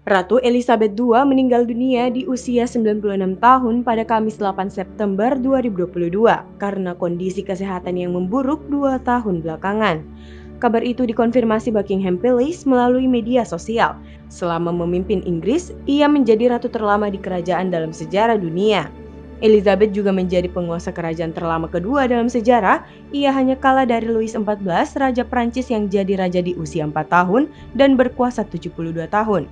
Ratu Elizabeth II meninggal dunia di usia 96 tahun pada Kamis 8 September 2022 karena kondisi kesehatan yang memburuk 2 tahun belakangan. Kabar itu dikonfirmasi Buckingham Palace melalui media sosial. Selama memimpin Inggris, ia menjadi ratu terlama di kerajaan dalam sejarah dunia. Elizabeth juga menjadi penguasa kerajaan terlama kedua dalam sejarah. Ia hanya kalah dari Louis XIV, Raja Prancis yang jadi raja di usia 4 tahun dan berkuasa 72 tahun.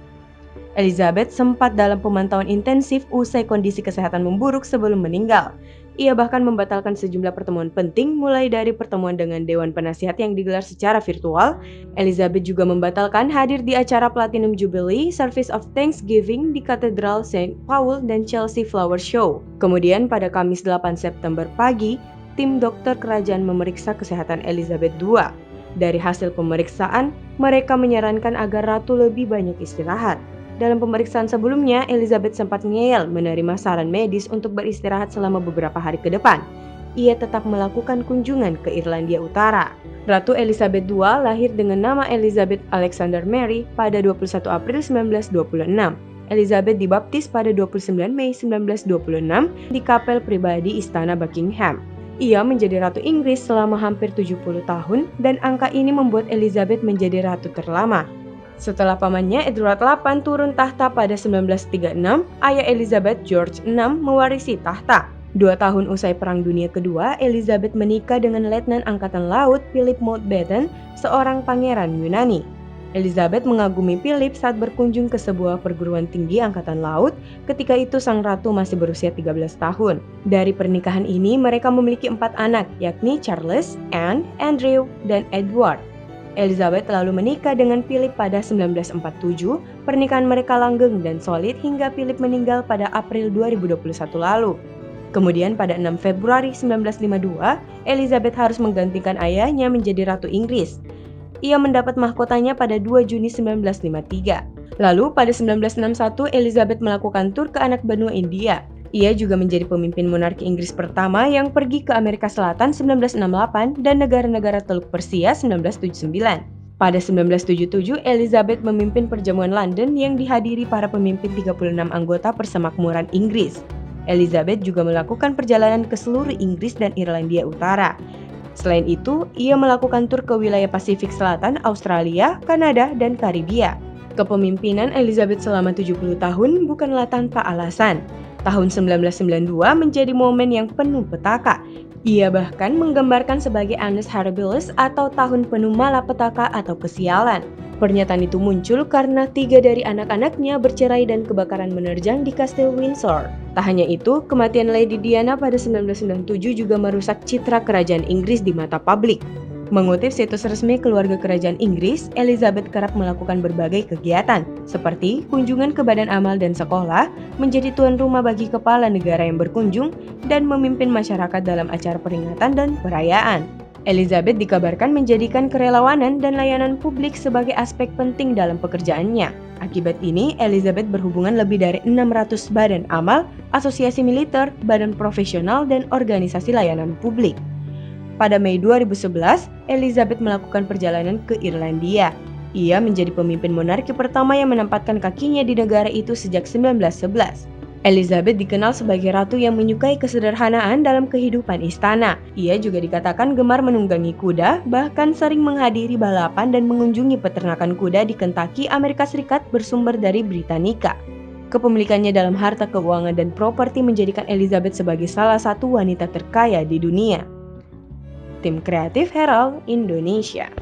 Elizabeth sempat dalam pemantauan intensif usai kondisi kesehatan memburuk sebelum meninggal. Ia bahkan membatalkan sejumlah pertemuan penting, mulai dari pertemuan dengan Dewan Penasihat yang digelar secara virtual. Elizabeth juga membatalkan hadir di acara Platinum Jubilee Service of Thanksgiving di Katedral St. Paul dan Chelsea Flower Show. Kemudian pada Kamis 8 September pagi, tim dokter kerajaan memeriksa kesehatan Elizabeth II. Dari hasil pemeriksaan, mereka menyarankan agar ratu lebih banyak istirahat. Dalam pemeriksaan sebelumnya, Elizabeth sempat ngeyel menerima saran medis untuk beristirahat selama beberapa hari ke depan. Ia tetap melakukan kunjungan ke Irlandia Utara. Ratu Elizabeth II lahir dengan nama Elizabeth Alexander Mary pada 21 April 1926. Elizabeth dibaptis pada 29 Mei 1926 di kapel pribadi Istana Buckingham. Ia menjadi Ratu Inggris selama hampir 70 tahun dan angka ini membuat Elizabeth menjadi ratu terlama. Setelah pamannya Edward VIII turun tahta pada 1936, ayah Elizabeth George VI mewarisi tahta. 2 tahun usai Perang Dunia Kedua, Elizabeth menikah dengan Letnan Angkatan Laut Philip Mountbatten, seorang pangeran Yunani. Elizabeth mengagumi Philip saat berkunjung ke sebuah perguruan tinggi angkatan laut. Ketika itu sang ratu masih berusia 13 tahun. Dari pernikahan ini mereka memiliki 4 anak, yakni Charles, Anne, Andrew, dan Edward. Elizabeth lalu menikah dengan Philip pada 1947. Pernikahan mereka langgeng dan solid hingga Philip meninggal pada April 2021 lalu. Kemudian pada 6 Februari 1952, Elizabeth harus menggantikan ayahnya menjadi Ratu Inggris. Ia mendapat mahkotanya pada 2 Juni 1953. Lalu pada 1961, Elizabeth melakukan tur ke anak benua India. Ia juga menjadi pemimpin monarki Inggris pertama yang pergi ke Amerika Selatan 1968 dan negara-negara Teluk Persia 1979. Pada 1977, Elizabeth memimpin perjamuan London yang dihadiri para pemimpin 36 anggota Persemakmuran Inggris. Elizabeth juga melakukan perjalanan ke seluruh Inggris dan Irlandia Utara. Selain itu, ia melakukan tur ke wilayah Pasifik Selatan, Australia, Kanada, dan Karibia. Kepemimpinan Elizabeth selama 70 tahun bukanlah tanpa alasan. Tahun 1992 menjadi momen yang penuh petaka. Ia bahkan menggambarkan sebagai Annus Horribilis atau tahun penuh malapetaka atau kesialan. Pernyataan itu muncul karena 3 dari anak-anaknya bercerai dan kebakaran menerjang di Kastil Windsor. Tak hanya itu, kematian Lady Diana pada 1997 juga merusak citra kerajaan Inggris di mata publik. Mengutip situs resmi keluarga kerajaan Inggris, Elizabeth kerap melakukan berbagai kegiatan, seperti kunjungan ke badan amal dan sekolah, menjadi tuan rumah bagi kepala negara yang berkunjung, dan memimpin masyarakat dalam acara peringatan dan perayaan. Elizabeth dikabarkan menjadikan kerelawanan dan layanan publik sebagai aspek penting dalam pekerjaannya. Akibat ini, Elizabeth berhubungan lebih dari 600 badan amal, asosiasi militer, badan profesional, dan organisasi layanan publik. Pada Mei 2011, Elizabeth melakukan perjalanan ke Irlandia. Ia menjadi pemimpin monarki pertama yang menempatkan kakinya di negara itu sejak 1911. Elizabeth dikenal sebagai ratu yang menyukai kesederhanaan dalam kehidupan istana. Ia juga dikatakan gemar menunggangi kuda, bahkan sering menghadiri balapan dan mengunjungi peternakan kuda di Kentucky, Amerika Serikat bersumber dari Britannica. Kepemilikannya dalam harta keuangan dan properti menjadikan Elizabeth sebagai salah satu wanita terkaya di dunia. Tim Kreatif Herald Indonesia.